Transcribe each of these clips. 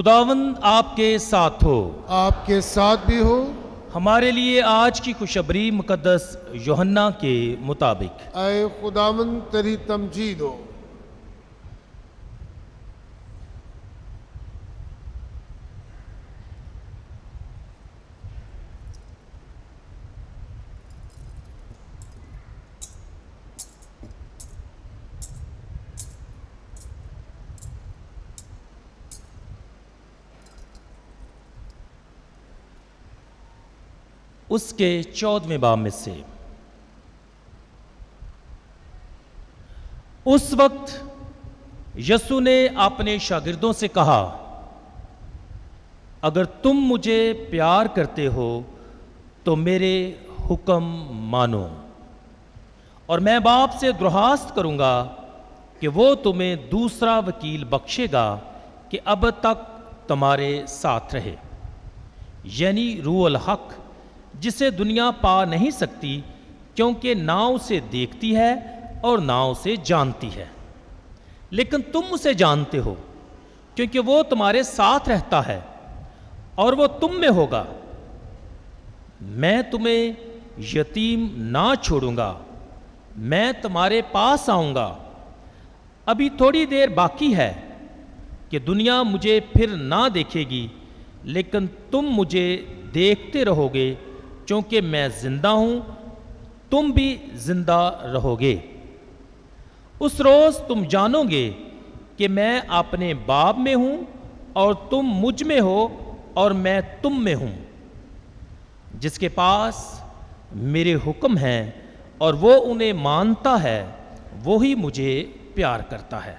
خداوند آپ کے ساتھ ہو۔ آپ کے ساتھ بھی ہو۔ ہمارے لیے آج کی خوشخبری مقدس یوحنا کے مطابق۔ اے خداوند تیری تمجید ہو۔ اس کے 14ویں باب میں سے۔ اس وقت یسوع نے اپنے شاگردوں سے کہا، اگر تم مجھے پیار کرتے ہو تو میرے حکم مانو، اور میں باپ سے درخواست کروں گا کہ وہ تمہیں دوسرا وکیل بخشے گا کہ اب تک تمہارے ساتھ رہے، یعنی روح الحق، جسے دنیا پا نہیں سکتی کیونکہ نہ اسے دیکھتی ہے اور نہ اسے جانتی ہے، لیکن تم اسے جانتے ہو کیونکہ وہ تمہارے ساتھ رہتا ہے اور وہ تم میں ہوگا۔ میں تمہیں یتیم نہ چھوڑوں گا، میں تمہارے پاس آؤں گا۔ ابھی تھوڑی دیر باقی ہے کہ دنیا مجھے پھر نہ دیکھے گی، لیکن تم مجھے دیکھتے رہو گے، چونکہ میں زندہ ہوں، تم بھی زندہ رہو گے۔ اس روز تم جانو گے کہ میں اپنے باپ میں ہوں اور تم مجھ میں ہو اور میں تم میں ہوں۔ جس کے پاس میرے حکم ہیں اور وہ انہیں مانتا ہے، وہی مجھے پیار کرتا ہے،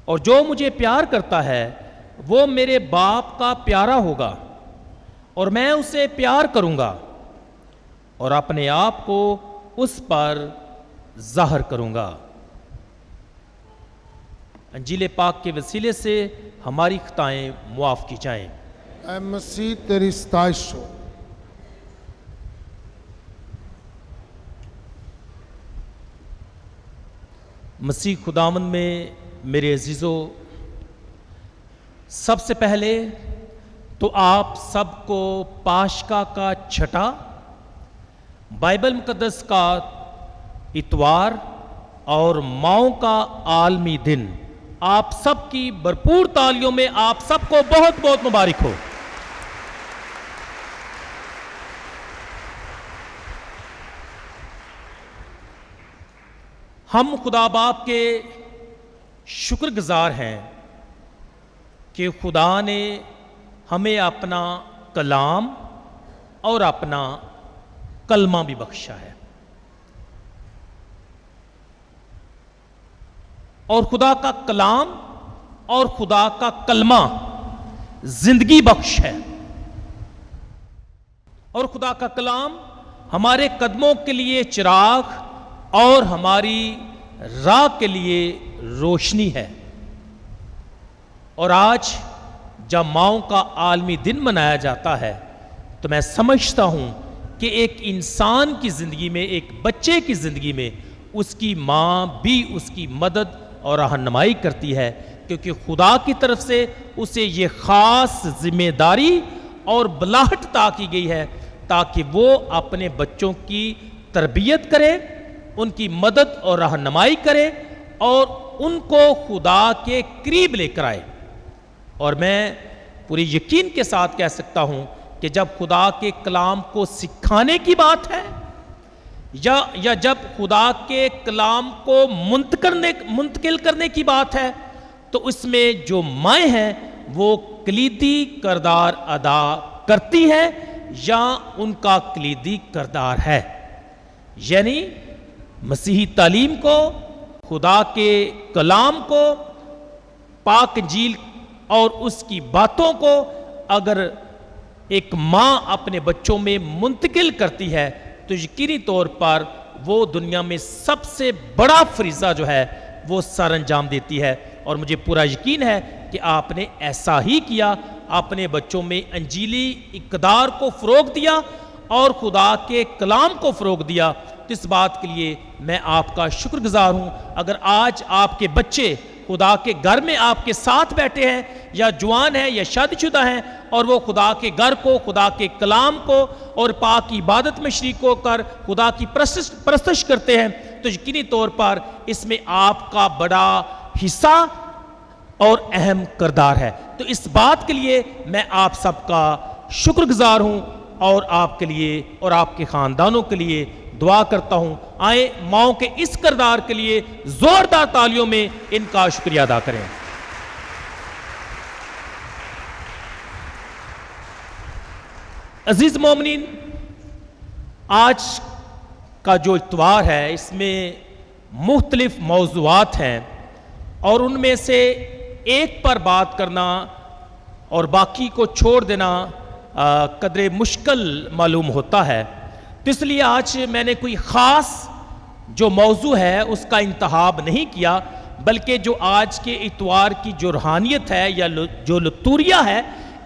اور جو مجھے پیار کرتا ہے وہ میرے باپ کا پیارا ہوگا، اور میں اسے پیار کروں گا اور اپنے آپ کو اس پر ظاہر کروں گا۔ انجیل پاک کے وسیلے سے ہماری خطائیں معاف کی جائیں۔ اے مسیح تیری ستائش ہو۔ مسیح خداوند میں میرے عزیزو، سب سے پہلے تو آپ سب کو پاشکا کا چھٹا بائبل مقدس کا اتوار اور ماؤں کا عالمی دن، آپ سب کی بھرپور تالیوں میں آپ سب کو بہت بہت مبارک ہو۔ ہم خدا باپ کے شکر گزار ہیں کہ خدا نے ہمیں اپنا کلام اور اپنا کلمہ بھی بخشا ہے، اور خدا کا کلام اور خدا کا کلمہ زندگی بخش ہے، اور خدا کا کلام ہمارے قدموں کے لیے چراغ اور ہماری راہ کے لیے روشنی ہے۔ اور آج جب ماؤں کا عالمی دن منایا جاتا ہے تو میں سمجھتا ہوں کہ ایک انسان کی زندگی میں، ایک بچے کی زندگی میں، اس کی ماں بھی اس کی مدد اور رہنمائی کرتی ہے، کیونکہ خدا کی طرف سے اسے یہ خاص ذمہ داری اور بلاہٹ عطا کی گئی ہے تاکہ وہ اپنے بچوں کی تربیت کرے، ان کی مدد اور رہنمائی کرے اور ان کو خدا کے قریب لے کر آئے۔ اور میں پوری یقین کے ساتھ کہہ سکتا ہوں کہ جب خدا کے کلام کو سکھانے کی بات ہے یا جب خدا کے کلام کو منتقل کرنے کی بات ہے، تو اس میں جو مائیں ہیں وہ کلیدی کردار ادا کرتی ہیں یا ان کا کلیدی کردار ہے، یعنی مسیحی تعلیم کو، خدا کے کلام کو، پاک انجیل اور اس کی باتوں کو اگر ایک ماں اپنے بچوں میں منتقل کرتی ہے تو یقینی طور پر وہ دنیا میں سب سے بڑا فریضہ جو ہے وہ سر انجام دیتی ہے، اور مجھے پورا یقین ہے کہ آپ نے ایسا ہی کیا، اپنے بچوں میں انجیلی اقدار کو فروغ دیا اور خدا کے کلام کو فروغ دیا۔ تو اس بات کے لیے میں آپ کا شکر گزار ہوں۔ اگر آج آپ کے بچے خدا کے گھر میں آپ کے ساتھ بیٹھے ہیں، یا جوان ہیں یا شادی شدہ ہیں، اور وہ خدا کے گھر کو، خدا کے کلام کو اور پاک عبادت میں شریک ہو کر خدا کی پرستش کرتے ہیں، تو یقینی طور پر اس میں آپ کا بڑا حصہ اور اہم کردار ہے۔ تو اس بات کے لیے میں آپ سب کا شکر گزار ہوں، اور آپ کے لیے اور آپ کے خاندانوں کے لیے دعا کرتا ہوں۔ آئیں ماؤں کے اس کردار کے لیے زوردار تالیوں میں ان کا شکریہ ادا کریں۔ عزیز مومنین، آج کا جو اتوار ہے اس میں مختلف موضوعات ہیں، اور ان میں سے ایک پر بات کرنا اور باقی کو چھوڑ دینا قدرے مشکل معلوم ہوتا ہے۔ تو اس لیے آج میں نے کوئی خاص جو موضوع ہے اس کا انتخاب نہیں کیا، بلکہ جو آج کے اتوار کی جو روحانیت ہے یا جو لطوریہ ہے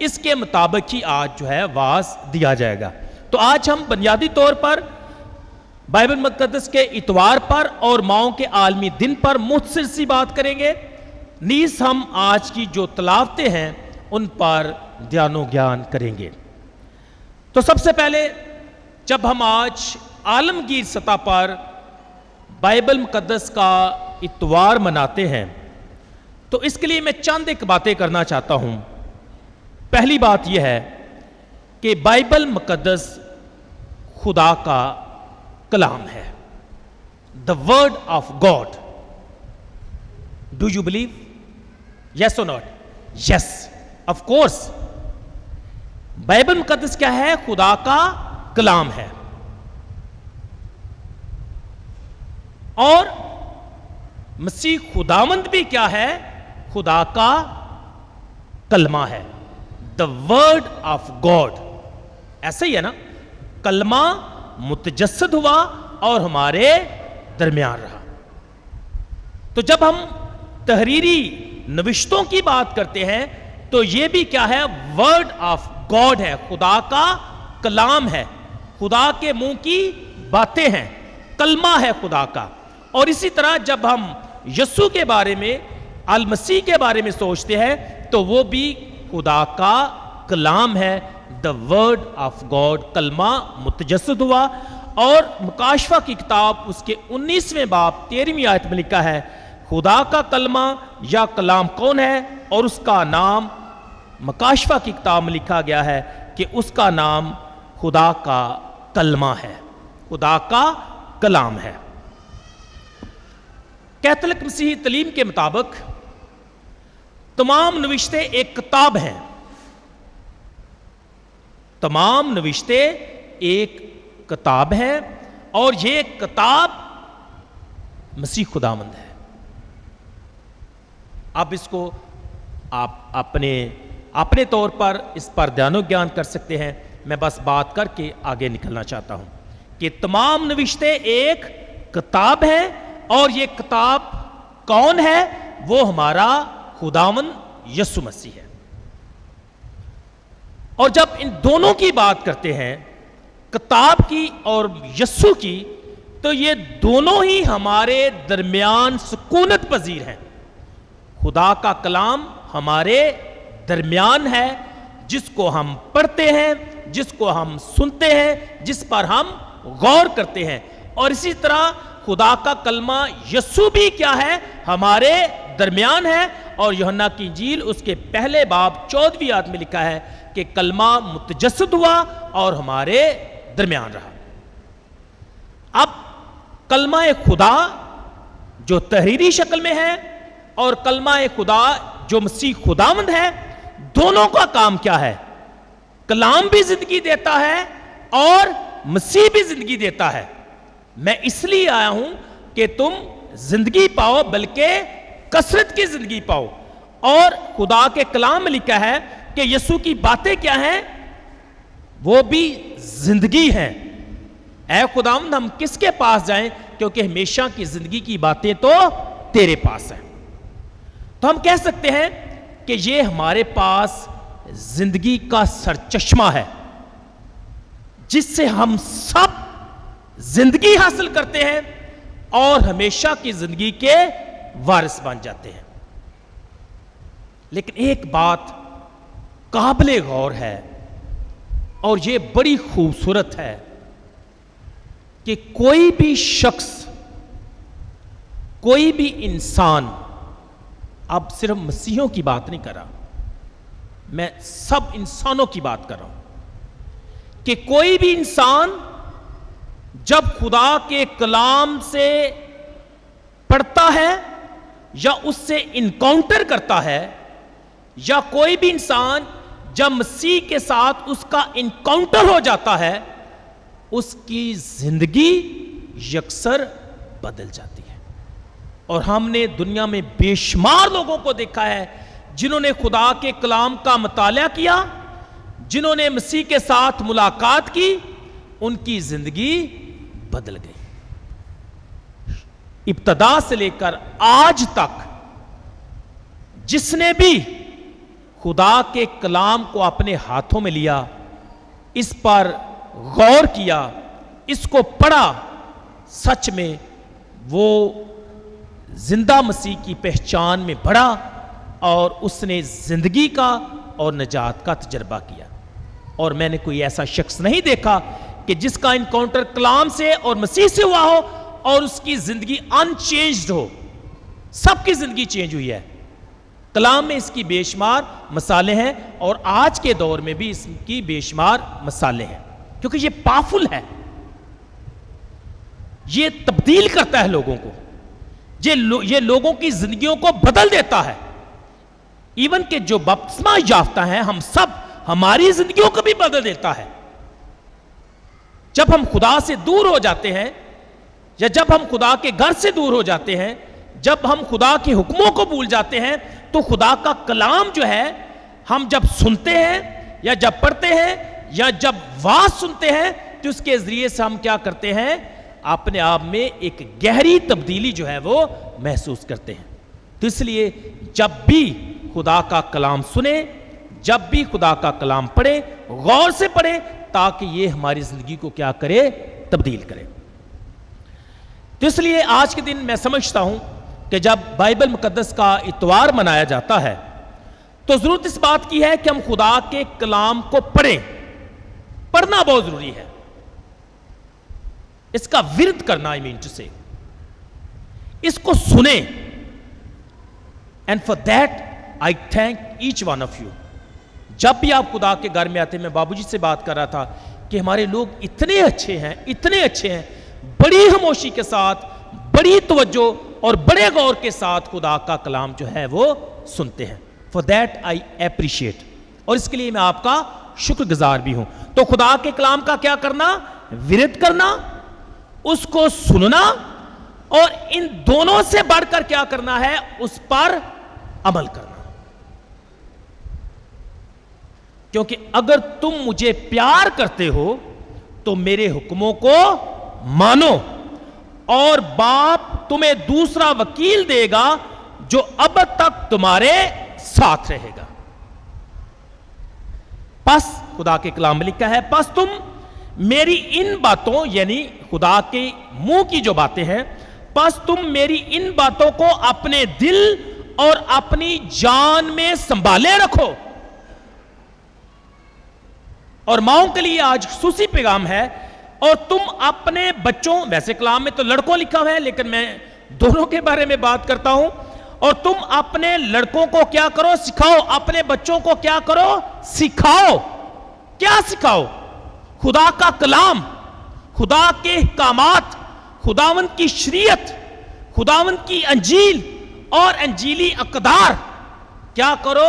اس کے مطابق ہی آج جو ہے واعظ دیا جائے گا۔ تو آج ہم بنیادی طور پر بائبل مقدس کے اتوار پر اور ماؤں کے عالمی دن پر مختصر سی بات کریں گے، نیز ہم آج کی جو تلاوتیں ہیں ان پر دھیان و گیان کریں گے۔ تو سب سے پہلے جب ہم آج عالمگیر سطح پر بائبل مقدس کا اتوار مناتے ہیں تو اس کے لیے میں چند ایک باتیں کرنا چاہتا ہوں۔ پہلی بات یہ ہے کہ بائبل مقدس خدا کا کلام ہے، the word of God. Do you believe? Yes or not? Yes, of course. Bible مقدس کیا ہے؟ خدا کا کلام ہے، اور مسیح خداوند بھی کیا ہے؟ خدا کا کلمہ ہے، the word of God. ایسا ہی ہے نا، کلمہ متجسد ہوا اور ہمارے درمیان رہا۔ تو جب ہم تحریری نوشتوں کی بات کرتے ہیں تو یہ بھی کیا ہے؟ ورڈ آف گاڈ ہے، خدا کا کلام ہے، خدا کے منہ کی باتیں ہیں، کلمہ ہے خدا کا۔ اور اسی طرح جب ہم یسوع کے بارے میں، المسیح کے بارے میں سوچتے ہیں تو وہ بھی خدا کا کلام ہے، the word of God، کلمہ متجسد ہوا۔ اور مکاشفہ کی کتاب اس کے 19ویں باب 13ویں آیت میں لکھا ہے خدا کا کلمہ یا کلام کون ہے، اور اس کا نام مکاشفہ کی کتاب میں لکھا گیا ہے کہ اس کا نام خدا کا کلمہ ہے، خدا کا کلام ہے۔ کیتھولک مسیحی تعلیم کے مطابق تمام نوشتیں ایک کتاب ہیں، تمام نوشتیں ایک کتاب ہے، اور یہ کتاب مسیح خداوند ہے۔ اب اس کو آپ اپنے طور پر اس پر دھیان و گیان کر سکتے ہیں، میں بس بات کر کے آگے نکلنا چاہتا ہوں کہ تمام نوشتیں ایک کتاب ہیں، اور یہ کتاب کون ہے؟ وہ ہمارا خداوند یسوع مسیح ہے۔ اور جب ان دونوں کی بات کرتے ہیں، کتاب کی اور یسوع کی، تو یہ دونوں ہی ہمارے درمیان سکونت پذیر ہیں۔ خدا کا کلام ہمارے درمیان ہے، جس کو ہم پڑھتے ہیں، جس کو ہم سنتے ہیں، جس پر ہم غور کرتے ہیں۔ اور اسی طرح خدا کا کلمہ یسوع بھی کیا ہے؟ ہمارے درمیان ہے۔ اور یوحنا کی انجیل اس کے پہلے باب 14ویں آیت میں لکھا ہے کہ کلمہ متجسد ہوا اور ہمارے درمیان رہا۔ اب کلمہ خدا جو تحریری شکل میں ہے اور کلمہ خدا جو مسیح خداوند ہے، دونوں کا کام کیا ہے؟ کلام بھی زندگی دیتا ہے اور مسیح بھی زندگی دیتا ہے۔ میں اس لیے آیا ہوں کہ تم زندگی پاؤ، بلکہ کثرت کی زندگی پاؤ۔ اور خدا کے کلام میں لکھا ہے کہ یسوع کی باتیں کیا ہیں؟ وہ بھی زندگی ہیں۔ اے خداوند، ہم کس کے پاس جائیں؟ کیونکہ ہمیشہ کی زندگی کی باتیں تو تیرے پاس ہیں۔ تو ہم کہہ سکتے ہیں کہ یہ ہمارے پاس زندگی کا سرچشمہ ہے، جس سے ہم سب زندگی حاصل کرتے ہیں اور ہمیشہ کی زندگی کے وارث بن جاتے ہیں۔ لیکن ایک بات قابل غور ہے اور یہ بڑی خوبصورت ہے کہ کوئی بھی شخص، کوئی بھی انسان، اب صرف مسیحیوں کی بات نہیں کر رہا، میں سب انسانوں کی بات کر رہا ہوں، کہ کوئی بھی انسان جب خدا کے کلام سے پڑھتا ہے یا اس سے انکاؤنٹر کرتا ہے، یا کوئی بھی انسان جب مسیح کے ساتھ اس کا انکاؤنٹر ہو جاتا ہے، اس کی زندگی یکسر بدل جاتی ہے۔ اور ہم نے دنیا میں بے شمار لوگوں کو دیکھا ہے جنہوں نے خدا کے کلام کا مطالعہ کیا، جنہوں نے مسیح کے ساتھ ملاقات کی، ان کی زندگی بدل گئی۔ ابتدا سے لے کر آج تک جس نے بھی خدا کے کلام کو اپنے ہاتھوں میں لیا، اس پر غور کیا، اس کو پڑھا، سچ میں وہ زندہ مسیح کی پہچان میں بڑھا اور اس نے زندگی کا اور نجات کا تجربہ کیا۔ اور میں نے کوئی ایسا شخص نہیں دیکھا کہ جس کا انکاؤنٹر کلام سے اور مسیح سے ہوا ہو اور اس کی زندگی ان چینجڈ ہو۔ سب کی زندگی چینج ہوئی ہے۔ کلام میں اس کی بے شمار مثالیں ہیں اور آج کے دور میں بھی اس کی بے شمار مثالیں ہیں، کیونکہ یہ پاورفل ہے، یہ تبدیل کرتا ہے لوگوں کو، یہ لوگوں کی زندگیوں کو بدل دیتا ہے۔ ایون کہ جو بپتسمہ یافتہ ہیں ہم سب، ہماری زندگیوں کو بھی بدل دیتا ہے۔ جب ہم خدا سے دور ہو جاتے ہیں یا جب ہم خدا کے گھر سے دور ہو جاتے ہیں، جب ہم خدا کے حکموں کو بھول جاتے ہیں، تو خدا کا کلام جو ہے ہم جب سنتے ہیں یا جب پڑھتے ہیں یا جب واعظ سنتے ہیں تو اس کے ذریعے سے ہم کیا کرتے ہیں؟ اپنے آپ میں ایک گہری تبدیلی جو ہے وہ محسوس کرتے ہیں۔ تو اس لیے جب بھی خدا کا کلام سنیں، جب بھی خدا کا کلام پڑھیں، غور سے پڑھیں، تاکہ یہ ہماری زندگی کو کیا کرے؟ تبدیل کرے۔ تو اس لیے آج کے دن میں سمجھتا ہوں کہ جب بائبل مقدس کا اتوار منایا جاتا ہے تو ضرورت اس بات کی ہے کہ ہم خدا کے کلام کو پڑھیں۔ پڑھنا بہت ضروری ہے، اس کا ورد کرنا، سے اس کو سنیں۔ And for that I thank each one of you۔ جب بھی آپ خدا کے گھر میں آتے ہیں، میں بابو جی سے بات کر رہا تھا کہ ہمارے لوگ اتنے اچھے ہیں، اتنے اچھے ہیں، بڑی خاموشی کے ساتھ، بڑی توجہ اور بڑے غور کے ساتھ خدا کا کلام جو ہے وہ سنتے ہیں۔ For that I appreciate۔ اور اس کے لیے میں آپ کا شکر گزار بھی ہوں۔ تو خدا کے کلام کا کیا کرنا؟ ورد کرنا، اس کو سننا، اور ان دونوں سے بڑھ کر کیا کرنا ہے؟ اس پر عمل کرنا۔ کیونکہ اگر تم مجھے پیار کرتے ہو تو میرے حکموں کو مانو، اور باپ تمہیں دوسرا وکیل دے گا جو اب تک تمہارے ساتھ رہے گا۔ پس خدا کے کلام میں لکھا ہے، پس تم میری ان باتوں، یعنی خدا کے منہ کی جو باتیں ہیں، پس تم میری ان باتوں کو اپنے دل اور اپنی جان میں سنبھالے رکھو۔ اور ماؤں کے لیے آج خصوصی پیغام ہے، اور تم اپنے بچوں، ویسے کلام میں تو لڑکوں لکھا ہوا ہے لیکن میں دونوں کے بارے میں بات کرتا ہوں، اور تم اپنے لڑکوں کو کیا کرو؟ سکھاؤ۔ اپنے بچوں کو کیا کرو؟ سکھاؤ۔ کیا سکھاؤ؟ خدا کا کلام، خدا کے احکامات، خداوند کی شریعت، خداوند کی انجیل اور انجیلی اقدار۔ کیا کرو؟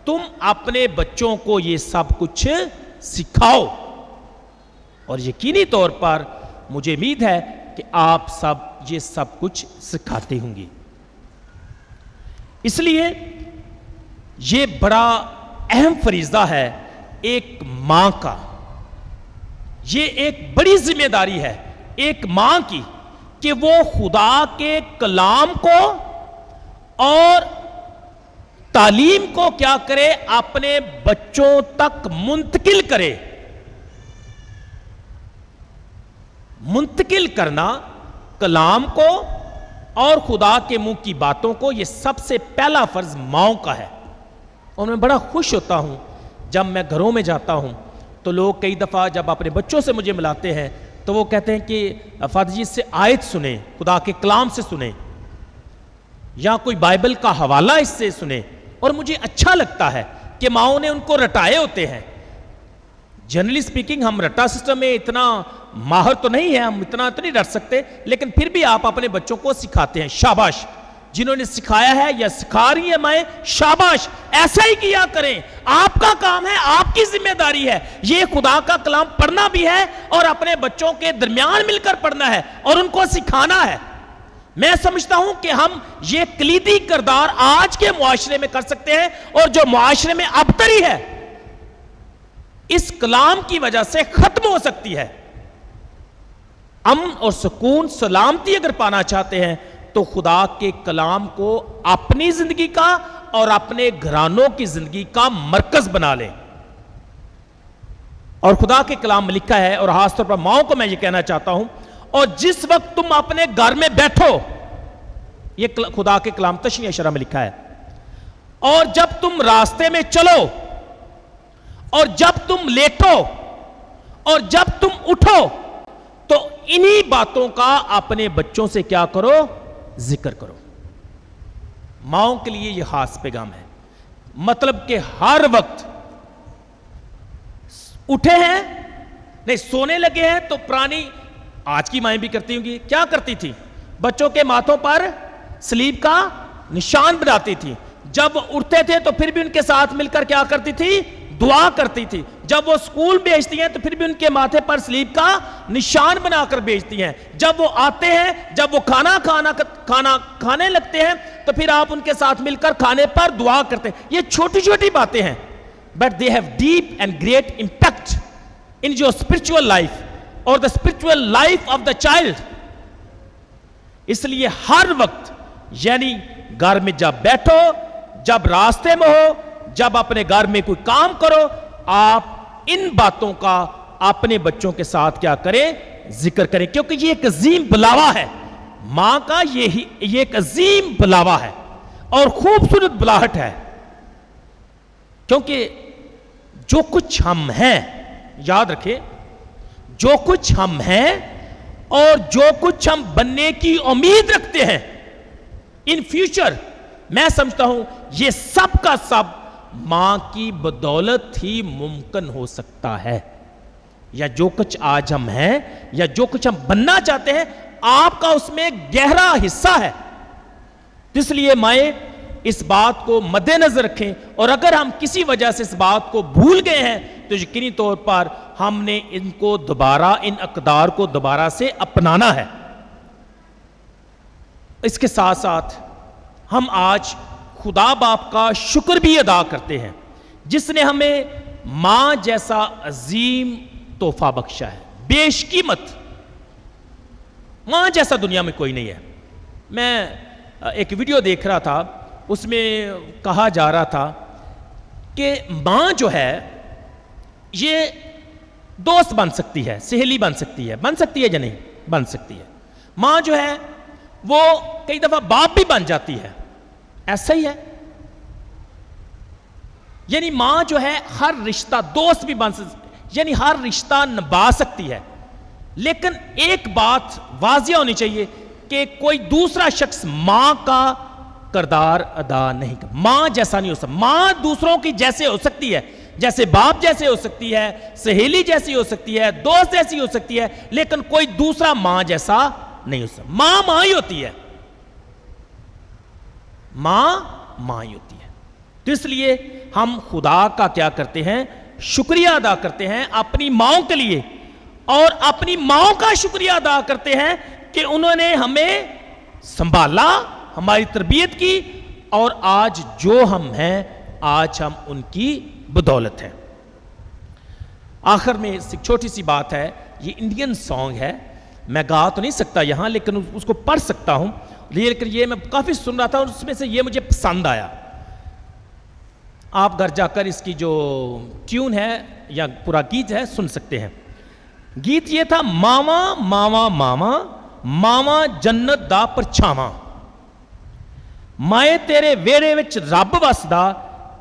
تم اپنے بچوں کو یہ سب کچھ سکھاؤ۔ اور یقینی طور پر مجھے امید ہے کہ آپ سب یہ سب کچھ سکھاتے ہوں گے۔ اس لیے یہ بڑا اہم فریضہ ہے ایک ماں کا، یہ ایک بڑی ذمہ داری ہے ایک ماں کی، کہ وہ خدا کے کلام کو اور تعلیم کو کیا کرے؟ اپنے بچوں تک منتقل کرے۔ منتقل کرنا کلام کو اور خدا کے منہ کی باتوں کو، یہ سب سے پہلا فرض ماؤں کا ہے۔ اور میں بڑا خوش ہوتا ہوں جب میں گھروں میں جاتا ہوں تو لوگ کئی دفعہ جب اپنے بچوں سے مجھے ملاتے ہیں تو وہ کہتے ہیں کہ فادر جی اس سے آیت سنیں، خدا کے کلام سے سنیں، یا کوئی بائبل کا حوالہ اس سے سنیں، اور مجھے اچھا لگتا ہے کہ ماؤں نے ان کو رٹائے ہوتے ہیں۔ جنرلی سپیکنگ ہم رٹا سسٹم میں اتنا ماہر تو نہیں ہے، ہم اتنا تو نہیں رٹ سکتے، لیکن پھر بھی آپ اپنے بچوں کو سکھاتے ہیں۔ شاباش، جنہوں نے سکھایا ہے یا سکھا رہی ہیں مائیں، شاباش، ایسا ہی کیا کریں۔ آپ کا کام ہے، آپ کی ذمہ داری ہے، یہ خدا کا کلام پڑھنا بھی ہے اور اپنے بچوں کے درمیان مل کر پڑھنا ہے اور ان کو سکھانا ہے۔ میں سمجھتا ہوں کہ ہم یہ کلیدی کردار آج کے معاشرے میں کر سکتے ہیں، اور جو معاشرے میں ابتری ہے اس کلام کی وجہ سے ختم ہو سکتی ہے۔ امن اور سکون، سلامتی اگر پانا چاہتے ہیں تو خدا کے کلام کو اپنی زندگی کا اور اپنے گھرانوں کی زندگی کا مرکز بنا لیں۔ اور خدا کے کلام میں لکھا ہے، اور خاص طور پر ماؤں کو میں یہ کہنا چاہتا ہوں، اور جس وقت تم اپنے گھر میں بیٹھو، یہ خدا کے کلام تشریح شرح میں لکھا ہے، اور جب تم راستے میں چلو، اور جب تم لیٹو، اور جب تم اٹھو، تو انہی باتوں کا اپنے بچوں سے کیا کرو؟ ذکر کرو۔ ماؤں کے لیے یہ خاص پیغام ہے، مطلب کہ ہر وقت اٹھے ہیں، نہیں سونے لگے ہیں تو پرانی آج کی مائیں بھی کرتی ہوں گی، کیا کرتی تھی؟ بچوں کے ماتھوں پر سلیب کا نشان بناتی تھی۔ جب وہ اٹھتے تھے تو پھر بھی ان کے ساتھ مل کر کیا کرتی تھی؟ دعا کرتی تھی۔ جب وہ سکول بھیجتی ہیں تو پھر بھی ان کے ماتھے پر سلیب کا نشان بنا کر بھیجتی ہیں۔ جب وہ آتے ہیں، جب وہ کھانا کھانے لگتے ہیں تو پھر آپ ان کے ساتھ مل کر کھانے پر دعا کرتے ہیں۔ یہ چھوٹی چھوٹی باتیں ہیں، but they have deep and great impact in your spiritual life or the spiritual life of the child۔ اس لیے ہر وقت، یعنی گھر میں جب بیٹھو، جب راستے میں ہو، جب اپنے گھر میں کوئی کام کرو، آپ ان باتوں کا اپنے بچوں کے ساتھ کیا کریں؟ ذکر کریں، کیونکہ یہ ایک عظیم بلاوا ہے۔ ماں کا یہ ایک عظیم بلاوا ہے اور خوبصورت بلاہٹ ہے، کیونکہ جو کچھ ہم ہیں، یاد رکھیں، جو کچھ ہم ہیں اور جو کچھ ہم بننے کی امید رکھتے ہیں ان فیوچر، میں سمجھتا ہوں یہ سب کا سب ماں کی بدولت ہی ممکن ہو سکتا ہے۔ یا جو کچھ آج ہم ہیں یا جو کچھ ہم بننا چاہتے ہیں، آپ کا اس میں گہرا حصہ ہے۔ اس لیے مائیں اس بات کو مد نظر رکھیں، اور اگر ہم کسی وجہ سے اس بات کو بھول گئے ہیں تو یقینی طور پر ہم نے ان کو دوبارہ، ان اقدار کو دوبارہ سے اپنانا ہے۔ اس کے ساتھ ساتھ ہم آج خدا باپ کا شکر بھی ادا کرتے ہیں جس نے ہمیں ماں جیسا عظیم تحفہ بخشا ہے، بیش قیمت۔ ماں جیسا دنیا میں کوئی نہیں ہے۔ میں ایک ویڈیو دیکھ رہا تھا، اس میں کہا جا رہا تھا کہ ماں جو ہے یہ دوست بن سکتی ہے، سہیلی بن سکتی ہے یا نہیں؟ بن سکتی ہے۔ ماں جو ہے وہ کئی دفعہ باپ بھی بن جاتی ہے، ایسا ہی ہے۔ یعنی ماں جو ہے ہر رشتہ دوست بھی بن سکتی، یعنی ہر رشتہ نبھا سکتی ہے، لیکن ایک بات واضح ہونی چاہیے کہ کوئی دوسرا شخص ماں کا کردار ادا نہیں کر، ماں جیسا نہیں ہو سکتا۔ ماں دوسروں کی جیسے ہو سکتی ہے، جیسے باپ جیسے ہو سکتی ہے، سہیلی جیسی ہو سکتی ہے، دوست جیسی ہو سکتی ہے، لیکن کوئی دوسرا ماں جیسا نہیں ہو سکتا۔ ماں ماں ہی ہوتی ہے، ماں ماں ہی ہوتی ہے۔ تو اس لیے ہم خدا کا کیا کرتے ہیں؟ شکریہ ادا کرتے ہیں اپنی ماؤں کے لیے، اور اپنی ماؤں کا شکریہ ادا کرتے ہیں کہ انہوں نے ہمیں سنبھالا، ہماری تربیت کی، اور آج جو ہم ہیں آج ہم ان کی بدولت ہیں۔ آخر میں ایک چھوٹی سی بات ہے، یہ انڈین سانگ ہے، میں گا تو نہیں سکتا یہاں، لیکن اس کو پڑھ سکتا ہوں، لیکن یہ میں کافی سن رہا تھا اور اس میں سے یہ مجھے پسند آیا۔ آپ گھر جا کر اس کی جو ٹیون ہے یا پورا گیت ہے سن سکتے ہیں۔ گیت یہ تھا، ماوا ماوا ماوا ماوا جنت دا پرچھاواں، مائے تیرے ویڑے وچ رب وسدا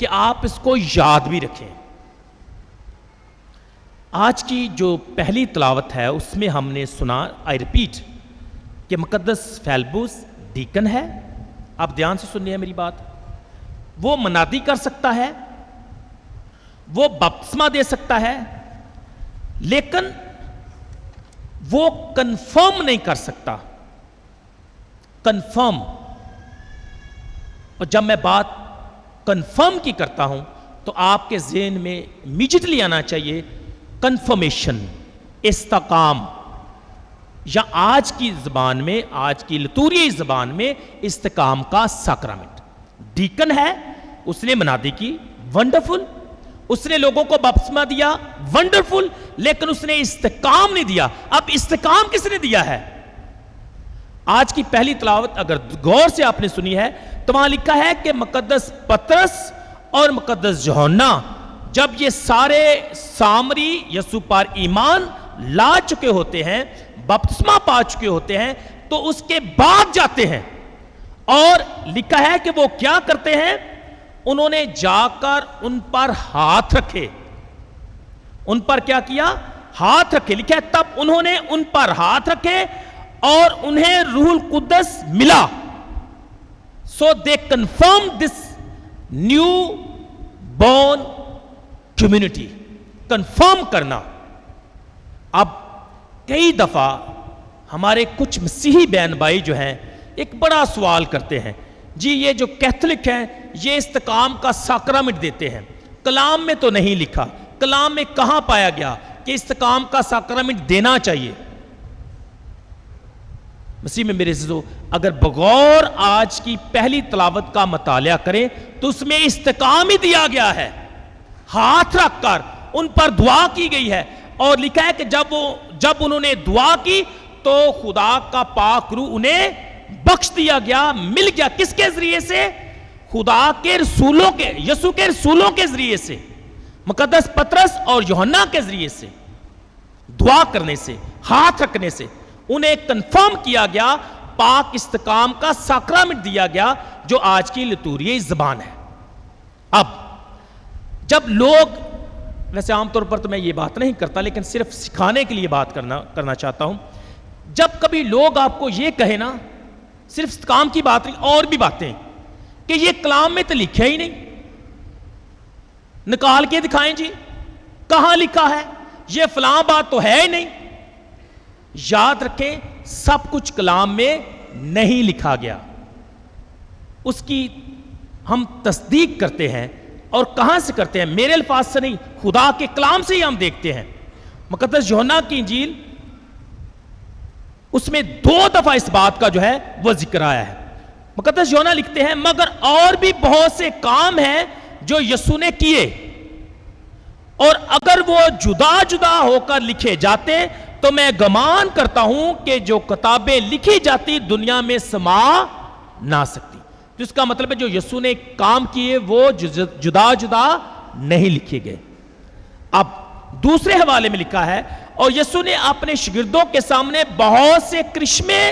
کہ آپ اس کو یاد بھی رکھیں. آج کی جو پہلی تلاوت ہے اس میں ہم نے سنا، آئی ریپیٹ، کہ مقدس فیلبوس ڈیکن ہے. آپ دھیان سے سنیے میری بات. وہ منادی کر سکتا ہے، وہ بپتسمہ دے سکتا ہے، لیکن وہ کنفرم نہیں کر سکتا. کنفرم. اور جب میں بات کنفرم کی کرتا ہوں تو آپ کے ذہن میں امیڈیٹلی آنا چاہیے کنفرمیشن، استقام، یا آج کی زبان میں، آج کی لتوریائی زبان میں استقام کا ساکرامنٹ. ڈیکن ہے، اس نے منادی کی، ونڈرفل. اس نے لوگوں کو بپتسمہ دیا، ونڈرفل. لیکن اس نے استقام نہیں دیا. اب استقام کس نے دیا ہے؟ آج کی پہلی تلاوت اگر غور سے آپ نے سنی ہے تو وہاں لکھا ہے کہ مقدس پطرس اور مقدس یوحنا جب یہ سارے سامری یسوع پر ایمان لا چکے ہوتے ہیں، بپتسمہ پا چکے ہوتے ہیں، تو اس کے بعد جاتے ہیں. اور لکھا ہے کہ وہ کیا کرتے ہیں؟ انہوں نے جا کر ان پر ہاتھ رکھے. ان پر کیا کیا؟ ہاتھ رکھے. لکھا ہے تب انہوں نے ان پر ہاتھ رکھے اور انہیں روح القدس ملا. So they confirmed this new born community. Confirm کرنا. اب کئی دفعہ ہمارے کچھ مسیحی بہن بھائی جو ہیں ایک بڑا سوال کرتے ہیں، جی یہ جو کیتھولک ہیں یہ استقام کا ساکرامنٹ دیتے ہیں، کلام میں تو نہیں لکھا، کلام میں کہاں پایا گیا کہ استقام کا ساکرامنٹ دینا چاہیے؟ مسیح میں میرے عزیزو، اگر بغور آج کی پہلی تلاوت کا مطالعہ کریں تو اس میں استقام ہی دیا گیا ہے. ہاتھ رکھ کر ان پر دعا کی گئی ہے، اور لکھا ہے کہ جب انہوں نے دعا کی تو خدا کا پاک روح انہیں بخش دیا گیا، مل گیا. کس کے ذریعے سے؟ خدا کے رسولوں کے، یسوع کے رسولوں کے ذریعے سے، مقدس پطرس اور یوحنا کے ذریعے سے. دعا کرنے سے، ہاتھ رکھنے سے انہیں کنفرم کیا گیا، پاک استقام کا ساکرامنٹ دیا گیا، جو آج کی لتوریائی زبان ہے. اب جب لوگ، ویسے عام طور پر تو میں یہ بات نہیں کرتا لیکن صرف سکھانے کے لیے بات کرنا چاہتا ہوں، جب کبھی لوگ آپ کو یہ کہے نا، صرف استقام کی بات نہیں اور بھی باتیں، کہ یہ کلام میں تو لکھا ہی نہیں، نکال کے دکھائیں جی کہاں لکھا ہے، یہ فلاں بات تو ہے ہی نہیں. یاد رکھیں سب کچھ کلام میں نہیں لکھا گیا، اس کی ہم تصدیق کرتے ہیں. اور کہاں سے کرتے ہیں؟ میرے الفاظ سے نہیں، خدا کے کلام سے ہی ہم دیکھتے ہیں. مقدس یوحنا کی انجیل، اس میں 2 دفعہ اس بات کا جو ہے وہ ذکر آیا ہے. مقدس یوحنا لکھتے ہیں مگر اور بھی بہت سے کام ہیں جو یسوع نے کیے، اور اگر وہ جدا جدا ہو کر لکھے جاتے تو میں گمان کرتا ہوں کہ جو کتابیں لکھی جاتی دنیا میں سما نہ سکتی. تو اس کا مطلب ہے جو یسوع نے کام کیے وہ جدا جدا نہیں لکھے گئے. اب دوسرے حوالے میں لکھا ہے، اور یسوع نے اپنے شاگردوں کے سامنے بہت سے کرشمے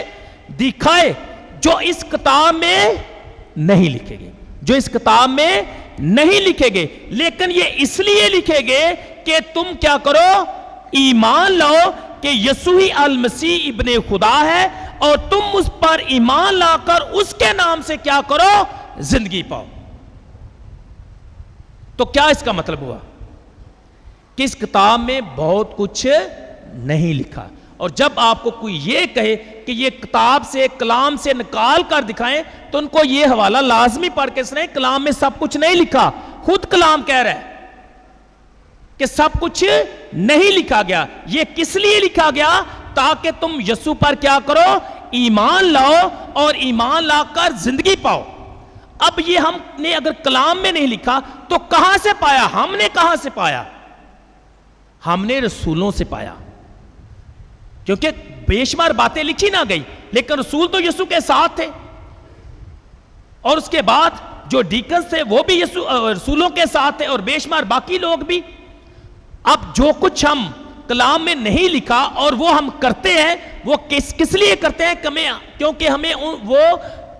دکھائے جو اس کتاب میں نہیں لکھے گئے، جو اس کتاب میں نہیں لکھے گئے، لیکن یہ اس لیے لکھے گئے کہ تم کیا کرو؟ ایمان لاؤ کہ یسوع ہی المسیح ابن خدا ہے، اور تم اس پر ایمان لا کر اس کے نام سے کیا کرو؟ زندگی پاؤ. تو کیا اس کا مطلب ہوا؟ کہ اس کتاب میں بہت کچھ نہیں لکھا. اور جب آپ کو کوئی یہ کہے کہ یہ کتاب سے، کلام سے نکال کر دکھائیں، تو ان کو یہ حوالہ لازمی پڑھ کے سنیں، کلام میں سب کچھ نہیں لکھا. خود کلام کہہ رہا ہے کہ سب کچھ نہیں لکھا گیا. یہ کس لیے لکھا گیا؟ تاکہ تم یسوع پر کیا کرو؟ ایمان لاؤ، اور ایمان لا کر زندگی پاؤ. اب یہ ہم نے اگر کلام میں نہیں لکھا تو کہاں سے پایا؟ ہم نے کہاں سے پایا؟ ہم نے رسولوں سے پایا، کیونکہ بے شمار باتیں لکھی نہ گئی، لیکن رسول تو یسوع کے ساتھ تھے، اور اس کے بعد جو ڈیکنز تھے وہ بھی رسولوں کے ساتھ تھے، اور بے شمار باقی لوگ بھی. اب جو کچھ ہم کلام میں نہیں لکھا اور وہ ہم کرتے ہیں، وہ کس لیے کرتے ہیں؟ کیونکہ ہمیں وہ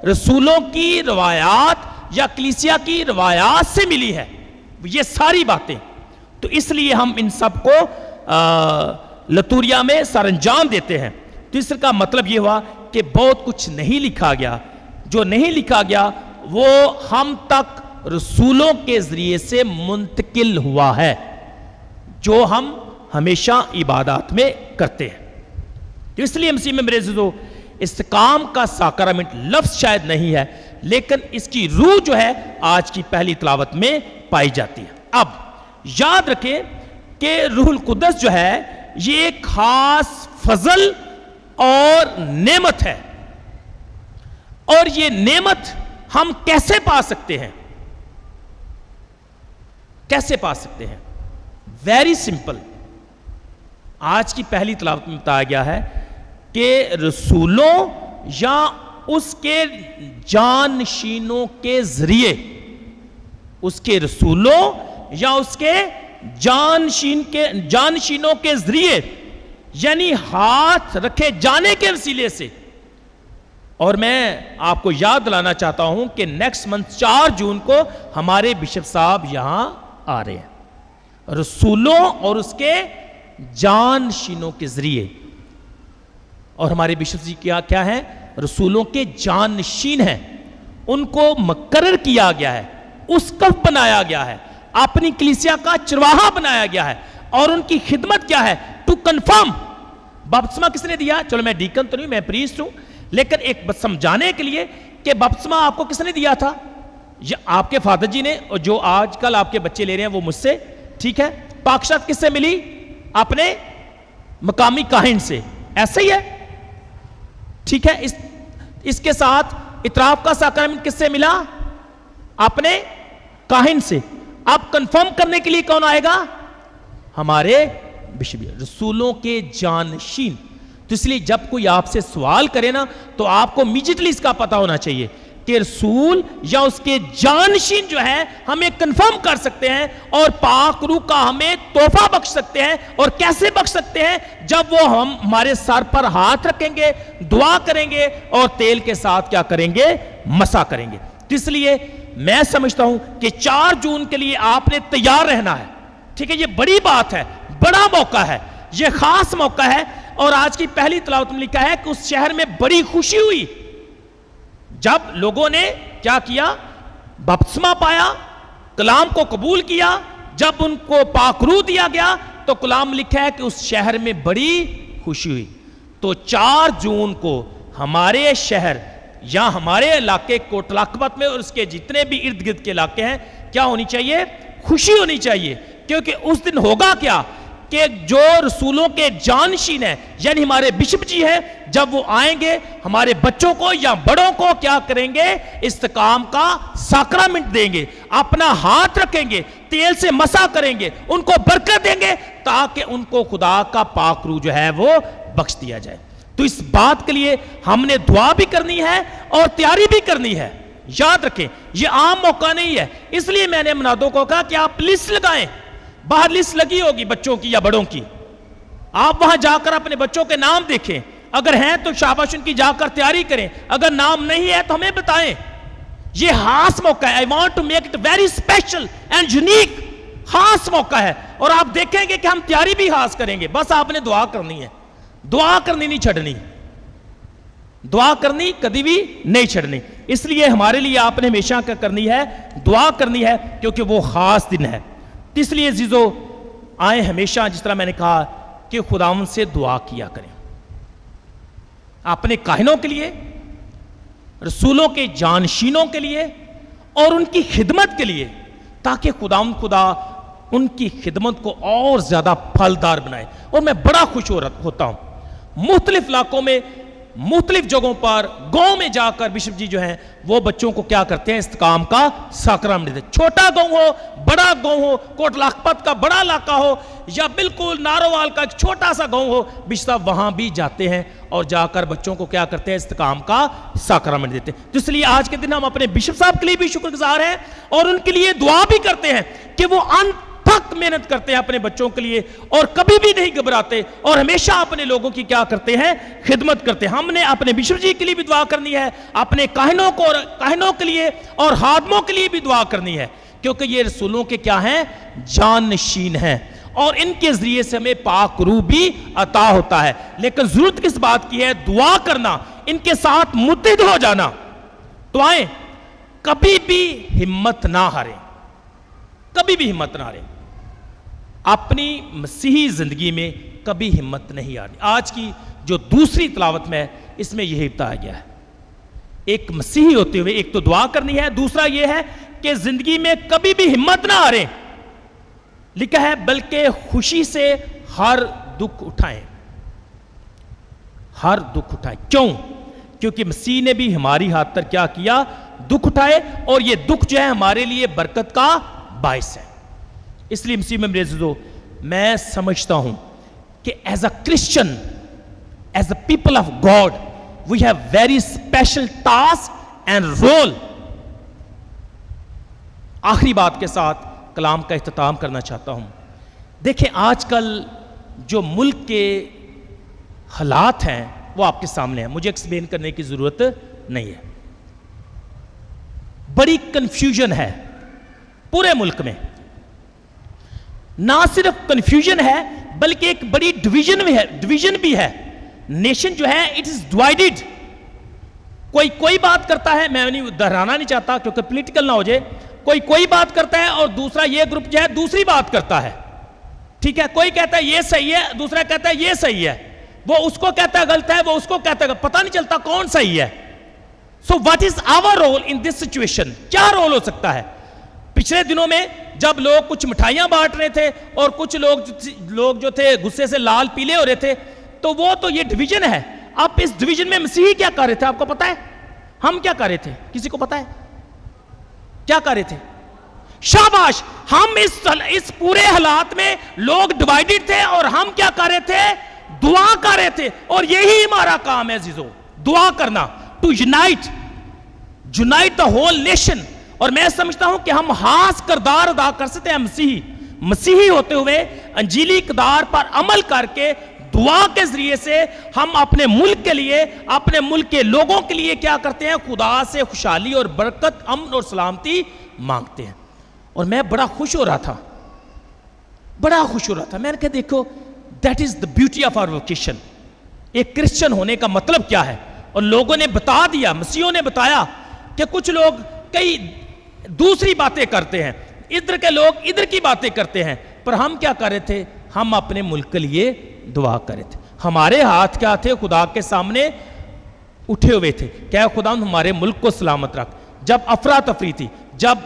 رسولوں کی روایات یا کلیسیا کی روایات سے ملی ہے یہ ساری باتیں. تو اس لیے ہم ان سب کو لتوریا میں سر انجام دیتے ہیں. تو اس کا مطلب یہ ہوا کہ بہت کچھ نہیں لکھا گیا. جو نہیں لکھا گیا وہ ہم تک رسولوں کے ذریعے سے منتقل ہوا ہے جو ہم ہمیشہ عبادات میں کرتے ہیں. تو اس لیے مسیح میں میرے عزیزو استقام کا ساکرامنٹ لفظ شاید نہیں ہے لیکن اس کی روح جو ہے آج کی پہلی تلاوت میں پائی جاتی ہے. اب یاد رکھیں کہ روح القدس جو ہے یہ ایک خاص فضل اور نعمت ہے. اور یہ نعمت ہم کیسے پا سکتے ہیں؟ کیسے پا سکتے ہیں؟ Very simple. آج کی پہلی تلاوت میں بتایا گیا ہے کہ رسولوں یا اس کے جانشینوں کے ذریعے، اس کے رسولوں یا اس کے جانشینوں کے ذریعے، یعنی ہاتھ رکھے جانے کے وسیلے سے. اور میں آپ کو یاد دلانا چاہتا ہوں کہ نیکسٹ منتھ 4 جون کو ہمارے بشپ صاحب یہاں آ رہے ہیں رسولوں اور اس کے جانشینوں کے ذریعے. اور ہمارے بشپ جی کیا ہیں؟ رسولوں کے جانشین ہیں. ان کو مقرر کیا گیا ہے، اسقف بنایا گیا ہے، اپنی کلیسیا کا چرواہا بنایا گیا ہے. اور ان کی خدمت کیا ہے؟ To confirm. بپتسمہ کس نے دیا؟ چلو میں ڈیکن تو نہیں، میں پریسٹ ہوں، لیکن ایک سمجھانے کے لیے کہ بپتسمہ آپ کو کس نے دیا تھا؟ آپ کے فادر جی نے، اور جو آج کل آپ کے بچے لے رہے ہیں وہ مجھ سے. ٹھیک ہے. پاکشات کس سے ملی؟ اپنے مقامی کاہن سے. ایسا ہی ہے. ٹھیک ہے. اس کے ساتھ اطراف کا ساکرامنٹ کس سے ملا؟ اپنے کاہن سے. اب کنفرم کرنے کے لیے کون آئے گا؟ ہمارے بشپ، رسولوں کے جانشین. تو اس لیے جب کوئی آپ سے سوال کرے نا تو آپ کو امیجیٹلی اس کا پتا ہونا چاہیے کہ رسول یا اس کے جانشین جو ہے ہمیں کنفرم کر سکتے ہیں اور پاک روح کا ہمیں تحفہ بخش سکتے ہیں. اور کیسے بخش سکتے ہیں؟ جب وہ ہمارے سر پر ہاتھ رکھیں گے، دعا کریں گے اور تیل کے ساتھ کیا کریں گے؟ مسا کریں گے. تو اس لیے میں سمجھتا ہوں کہ 4 جون کے لیے آپ نے تیار رہنا ہے. ٹھیک ہے. یہ بڑی بات ہے، بڑا موقع ہے، یہ خاص موقع ہے. اور آج کی پہلی تلاوت میں لکھا ہے کہ اس شہر میں بڑی خوشی ہوئی جب لوگوں نے کیا کیا؟ بپتسمہ پایا، کلام کو قبول کیا. جب ان کو پاک روح دیا گیا تو کلام لکھا ہے کہ اس شہر میں بڑی خوشی ہوئی. تو 4 جون کو ہمارے شہر یا ہمارے علاقے کوٹلہ عقبت میں اور اس کے جتنے بھی ارد گرد کے علاقے ہیں کیا ہونی چاہیے؟ خوشی ہونی چاہیے. کیونکہ اس دن ہوگا کیا کہ جو رسولوں کے جانشین ہیں یعنی ہمارے بشپ جی ہیں، جب وہ آئیں گے ہمارے بچوں کو یا بڑوں کو کیا کریں گے؟ استقام کا ساکرامنٹ دیں گے، اپنا ہاتھ رکھیں گے، تیل سے مسا کریں گے، ان کو برکت دیں گے تاکہ ان کو خدا کا پاک روح جو ہے وہ بخش دیا جائے. تو اس بات کے لیے ہم نے دعا بھی کرنی ہے اور تیاری بھی کرنی ہے. یاد رکھیں یہ عام موقع نہیں ہے. اس لیے میں نے منادوں کو کہا کہ آپ لسٹ لگائیں. باہر لسٹ لگی ہوگی بچوں کی یا بڑوں کی، آپ وہاں جا کر اپنے بچوں کے نام دیکھیں. اگر ہیں تو شاباش ان کی جا کر تیاری کریں، اگر نام نہیں ہے تو ہمیں بتائیں. یہ خاص موقع ہے. I want to make it very special and unique. خاص موقع ہے اور آپ دیکھیں گے کہ ہم تیاری بھی خاص کریں گے. بس آپ نے دعا کرنی ہے، دعا کرنی نہیں چھڑنی، دعا کرنی کبھی بھی نہیں چھڑنی. اس لیے ہمارے لیے آپ نے ہمیشہ کیا کرنی ہے؟ دعا کرنی ہے کیونکہ وہ خاص دن ہے. اس لیے عزیزو آئیں ہمیشہ جس طرح میں نے کہا کہ خداوند سے دعا کیا کریں اپنے کاہنوں کے لیے، رسولوں کے جانشینوں کے لیے اور ان کی خدمت کے لیے، تاکہ خداوند خدا ان کی خدمت کو اور زیادہ پھلدار بنائے. اور میں بڑا خوش ہوتا ہوں مختلف علاقوں میں، مختلف جگہوں پر، گاؤں میں جا کر بشپ جی جو ہیں وہ بچوں کو کیا کرتے ہیں؟ استقام کا ساکرامنٹ دیتے ہیں. چھوٹا گاؤں ہو، بڑا گاؤں ہو، کوٹلہ عقبت کا بڑا علاقہ ہو یا بالکل نارووال کا ایک چھوٹا سا گاؤں ہو، بشپ صاحب وہاں بھی جاتے ہیں اور جا کر بچوں کو کیا کرتے ہیں؟ استقام کا ساکرامنٹ دیتے ہیں. تو اس لیے آج کے دن ہم اپنے بشپ صاحب کے لیے بھی شکر گزار ہیں اور ان کے لیے دعا بھی کرتے ہیں کہ وہ ان سخت محنت کرتے ہیں اپنے بچوں کے لیے اور کبھی بھی نہیں گھبراتے اور ہمیشہ اپنے لوگوں کی کیا کرتے ہیں؟ خدمت کرتے ہیں. ہم نے اپنے بشپ جی کے لیے بھی دعا کرنی ہے, اپنے کاہنوں کے لیے اور خادموں کے لیے بھی دعا کرنی ہے, کیونکہ یہ رسولوں کے کیا ہیں؟ جان نشین ہیں, اور ان کے ذریعے سے ہمیں پاک روح بھی عطا ہوتا ہے. لیکن ضرورت کس بات کی ہے؟ دعا کرنا, ان کے ساتھ متحد ہو جانا. تو آئیں کبھی بھی ہمت نہ ہاریں, کبھی بھی ہمت نہ ہاریں. اپنی مسیحی زندگی میں کبھی ہمت نہیں ہارنی. آج کی جو دوسری تلاوت میں اس میں یہی بتایا گیا ہے. ایک مسیحی ہوتے ہوئے ایک تو دعا کرنی ہے, دوسرا یہ ہے کہ زندگی میں کبھی بھی ہمت نہ ہاریں. لکھا ہے بلکہ خوشی سے ہر دکھ اٹھائیں, ہر دکھ اٹھائیں. کیوں؟ کیونکہ مسیح نے بھی ہماری خاطر کیا کیا؟ دکھ اٹھائے, اور یہ دکھ جو ہے ہمارے لیے برکت کا باعث ہے. اس لیے مسیح میں میرے عزیزو, میں سمجھتا ہوں کہ as a Christian, as a people of God, we have very special task and role. آخری بات کے ساتھ کلام کا اختتام کرنا چاہتا ہوں. دیکھیں آج کل جو ملک کے حالات ہیں وہ آپ کے سامنے ہیں, مجھے ایکسپلین کرنے کی ضرورت نہیں ہے. بڑی کنفیوژن ہے پورے ملک میں. نہ صرف کنفیوژن ہے بلکہ ایک بڑی ڈویژن بھی ہے. نیشن جو ہے اٹ از ڈیوائیڈڈ. کوئی بات کرتا ہے, میں دہرانا نہیں چاہتا کیونکہ پولیٹیکل نہ ہو جائے, کوئی بات کرتا ہے اور دوسرا یہ گروپ جو ہے دوسری بات کرتا ہے. ٹھیک ہے, کوئی کہتا ہے یہ صحیح ہے, دوسرا کہتا ہے یہ صحیح ہے, وہ اس کو کہتا ہے غلط ہے, وہ اس کو کہتا ہے, پتہ نہیں چلتا کون صحیح ہے. So what is our role in this situation? کیا رول ہو سکتا ہے؟ پچھلے دنوں میں جب لوگ کچھ مٹھائیاں بانٹ رہے تھے اور کچھ لوگ جو تھے غصے سے لال پیلے ہو رہے تھے, تو وہ تو یہ ڈویژن ہے. اب اس ڈویژن میں مسیحی کیا کر رہے تھے آپ کو پتا ہے؟ ہم کیا کر رہے تھے؟ کسی کو پتا ہے کیا کر رہے تھے؟ شاباش, ہم اس پورے حالات میں لوگ ڈیوائیڈڈ تھے اور ہم کیا کر رہے تھے؟ دعا کر رہے تھے. اور یہی ہمارا کام ہے عزیزو, دعا کرنا, to unite the whole nation. اور میں سمجھتا ہوں کہ ہم خاص کردار ادا کر سکتے ہیں مسیحی ہوتے ہوئے انجیلی اقدار پر عمل کر کے دعا کے ذریعے سے ہم اپنے ملک کے لیے, اپنے ملک کے لوگوں کے لیے کیا کرتے ہیں؟ خدا سے خوشحالی اور برکت, امن اور سلامتی مانگتے ہیں. اور میں بڑا خوش ہو رہا تھا. میں نے کہا دیکھو, that is the beauty of our vocation. ایک کرسچن ہونے کا مطلب کیا ہے؟ اور لوگوں نے بتا دیا, مسیحوں نے بتایا کہ کچھ لوگ کئی دوسری باتیں کرتے ہیں, ادھر کے لوگ ادھر کی باتیں کرتے ہیں, پر ہم کیا کر رہے تھے؟ ہم اپنے ملک کے لیے دعا کر رہے تھے. ہمارے ہاتھ کیا تھے؟ خدا کے سامنے اٹھے ہوئے تھے کہ خدا ہمارے ملک کو سلامت رکھ. جب افراتفری تھی, جب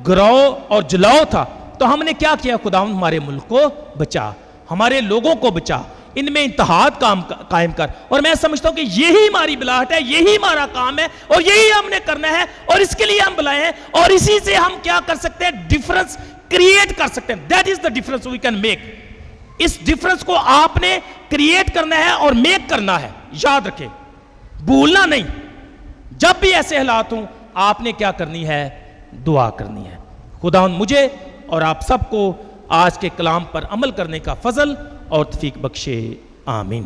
گروہ اور جلاؤ تھا, تو ہم نے کیا کیا؟ خدا ہمارے ملک کو بچا, ہمارے لوگوں کو بچا, ان میں اتحاد قائم کر. اور میں سمجھتا ہوں کہ یہی ہماری بلاہٹ ہے, یہی ہمارا کام ہے, اور یہی ہم نے کرنا ہے, اور اس کے لیے ہم بلائے ہیں, اور اسی سے ہم کیا کر سکتے ہیں؟ ڈیفرنس کریٹ کر سکتے ہیں. That is the difference we can make. اس ڈیفرنس کو آپ نے کریٹ کرنا ہے اور میک کرنا ہے. یاد رکھیں, بھولنا نہیں. جب بھی ایسے حالات ہوں آپ نے کیا کرنی ہے؟ دعا کرنی ہے. خدا مجھے اور آپ سب کو آج کے کلام پر عمل کرنے کا فضل اور توفیق بخشے. آمین.